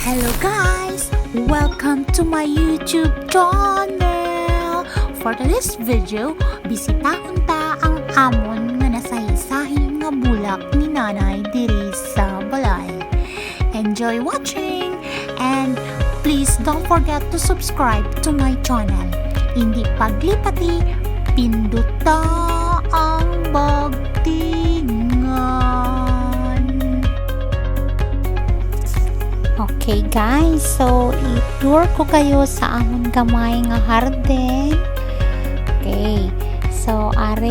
Hello guys! Welcome to my YouTube channel! For this video, bisitahon ta ang amon nga nasahi-sahi nga bulak ni nanay diri sa balay. Enjoy watching! And please don't forget to subscribe to my channel. Hindi paglipati, pinduta ang bagtingan. Okay guys, so i-tour ko kayo sa amon gamay nga harden. Okay, so are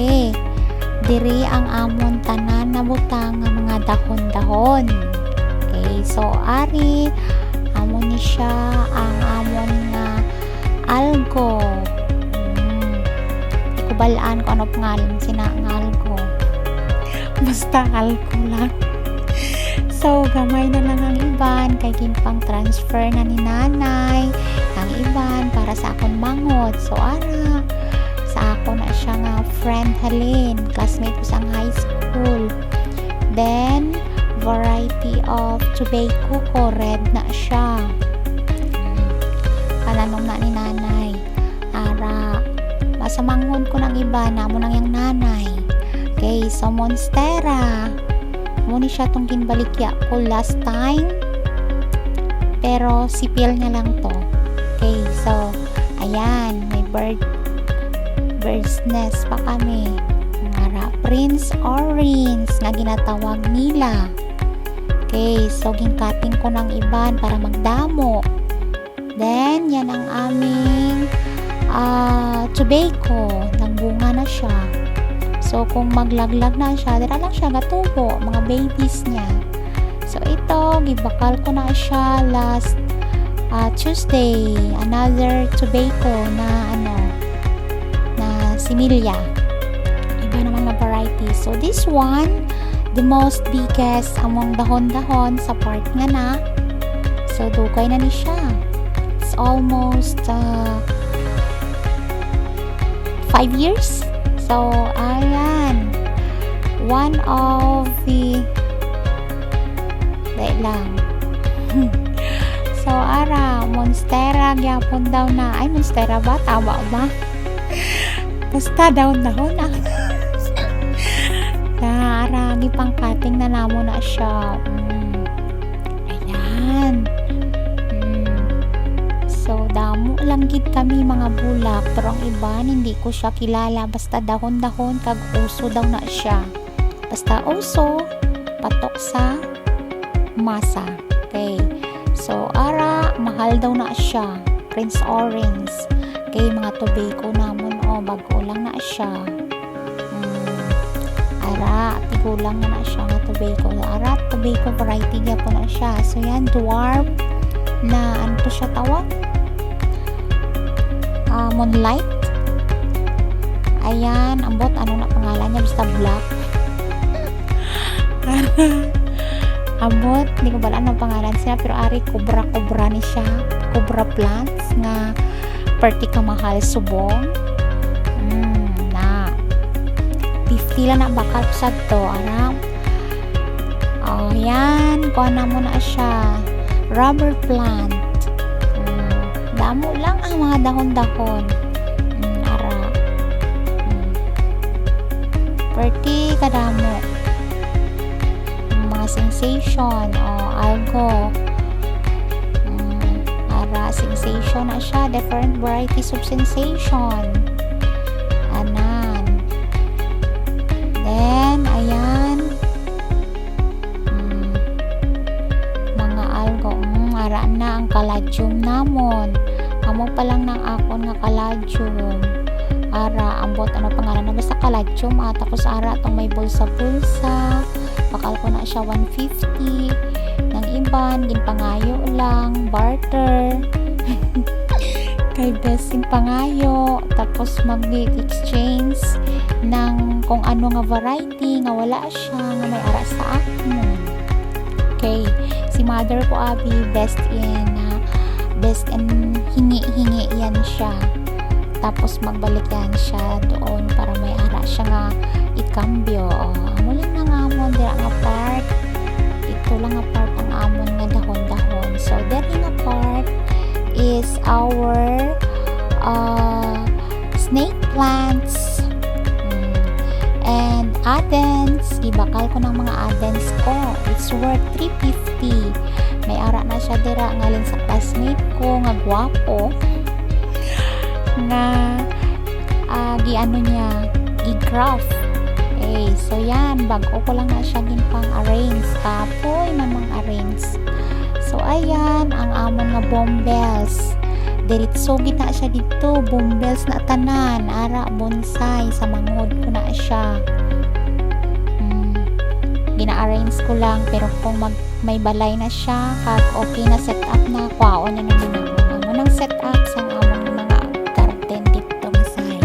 diri ang amon tanan na butang nga mga dahon-dahon. Okay, so ari amon ni siya ang amon nga algo. Ikubalaan ko ano pangalan sina nga algo. Basta algo lang. So, gamay na lang ang iban kay ginpang transfer na ni nanay ang iban para sa akon mangot. So, ara sa ako na siya nga friend halin, classmate ko sa high school. Then, variety of tobacco ko, red na siya. Pananom na ni nanay. Ara, masamangon ko ng iba, namo nang yung nanay. Okay, so Monstera. Muna siya itong ginbalikya ko last time, pero sipil niya lang to. Okay, so ayan, may bird's nest pa kami, mga Prince Orange nga ginatawag nila. Okay, so ginkating ko ng iban para magdamo. Then yan ang aming tobacco, nagbunga na siya. So, kung maglaglag na siya, dira lang siya gatubo, mga babies niya. So, ito, gibakal ko na siya last Tuesday. Another tobacco na, na similya. Iba naman na variety. So, this one, the most biggest among dahon-dahon sa part nga na. So, dugay na ni siya. It's almost 5 years. So, ayan. One of the dahil lang. So, ara, Monstera, gyapon daw na. Ay, Monstera ba? Tama ba? Basta daw-dahon na. Ara, gipang cutting na namo na siya. Ayan. So, damo lang gid kami mga bulak, pero ang iba hindi ko siya kilala, basta dahon-dahon kag uso daw na siya. Basta uso patok sa masa. Okay, so ara mahal daw na siya, Prince Orange. Okay, mga tobacco namon bago lang na siya. Ara tigulang na siya nga tobacco. Ara tobacco variety gyapon na siya. So yan, dwarf na ano to siya tawag? Moonlight. Ayan, ambot ano na pangalan niya, basta black. Ambot, hindi ko bala ano pangalan siya, pero ari cobra ni siya, cobra plants nga perti ka mahal subong. Na 50 lang na bakal sa to, ara. Ayan, kuha na mo na siya, rubber plant. Damo lang ang mga dahon-dahon. Ara. Perti kadamo. Mga sensation algo. Ara, sensation na siya. Different varieties of sensation. Anan. Then, ayan. Mga algo. Ara na ang caladium namon. Amo pa lang ng akon nga caladium. Ara, ambot ano pangalan na basta caladium tapos ara itong may bulsa-bulsa. Bakal ko na siya 150. Nang iban, ginpangayo lang, barter. Kay best in pangayo. Tapos mag-exchange ng kung ano nga variety nga wala siya nga may ara sa akon. Okay, si mother ko abi best in hingi-hingi yan siya, tapos magbalik yan siya doon para may ara siya nga ikambyo. Amo lang na nga mo dira nga part ito lang nga part ang amon nga dahon-dahon. So there our snake plants. And Addens, gibakal ko ng mga Addens ko. It's worth 350. May ara na siya dira ngalin sa classmate ko nga gwapo nga giano niya gi-graph. Okay, so yan, bago ko lang na siya ginpang arrange, kapoy namang arrange. So ayan ang amon nga bombbells. Diretso gid na siya dito, bombbells na tanan, ara bonsai sa mangod ko na siya. Gina-arrange ko lang, pero kung may balay na siya kag okay na set up na, kwaon na nang ginagawa mo ng set up sa among mga garden dito masay.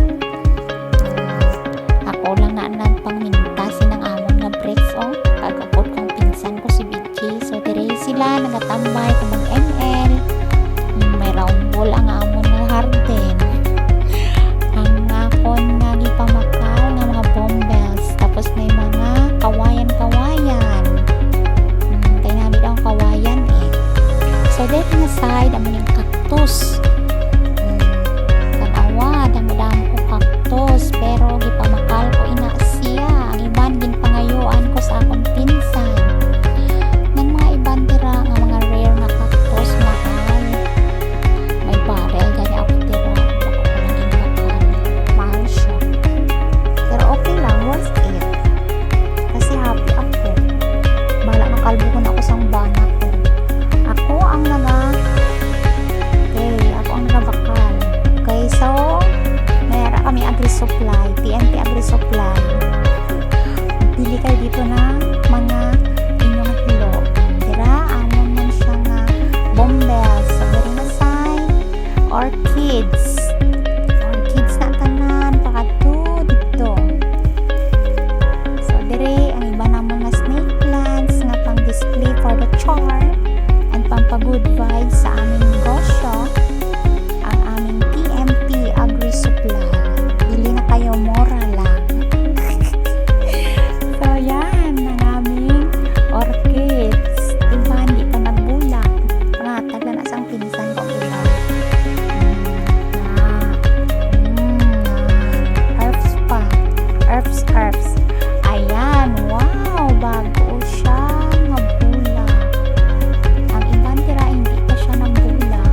Ako lang na pang mintasin ng amon nga bricks kag apod kong pinsan ko si BG. So dire sila nagatambay kung mag-ML. May round ball ang amon nga garden. Ang akon nga gipamakal nga mga bombbells, tapos may mga kawayan. Kaya namin ang kawayan eh. So there na side, amin yung cactus. Tanawa, dami-dami ko cactus, pero gipamakal ko ina siya. Ang iban ginpangayuan ko sa akong pinsan. Ng mga iban tira nga mga rare na cactus, mahal. May barrel gani ako tira. Bako ko lang ginpakal. Mahal siya. Pero okay lang, worth it. Kasi happy ako. Bahala ng kalbo ko na ako sang bana ko. Ako ang nagabakal. Okay, so mayroon kami agri-supply, TNT agri-supply. Bili kayo dito na mga inyong hilo. Dira, amon man siya nga bombbells. So, diri na side, orchids na tanan, pakadto dito. So, diri, ang iba namon nga snake plants nga pang display for the char and pampagood vibes sa aming negosyo, ang aming TMP Agri-Supply. Bili na kayo, mura lang. So, yan, ang aming orchids. Diba, hindi pa nagbulak. Pangatag na nasang pinsan ko iba. Herbs pa. Herbs. Ayan, wow, bago siya nga bulak. Ang ibang tira, hindi pa siya nabulak.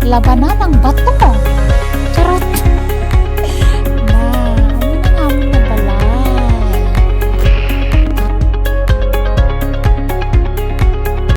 labanan ang bato.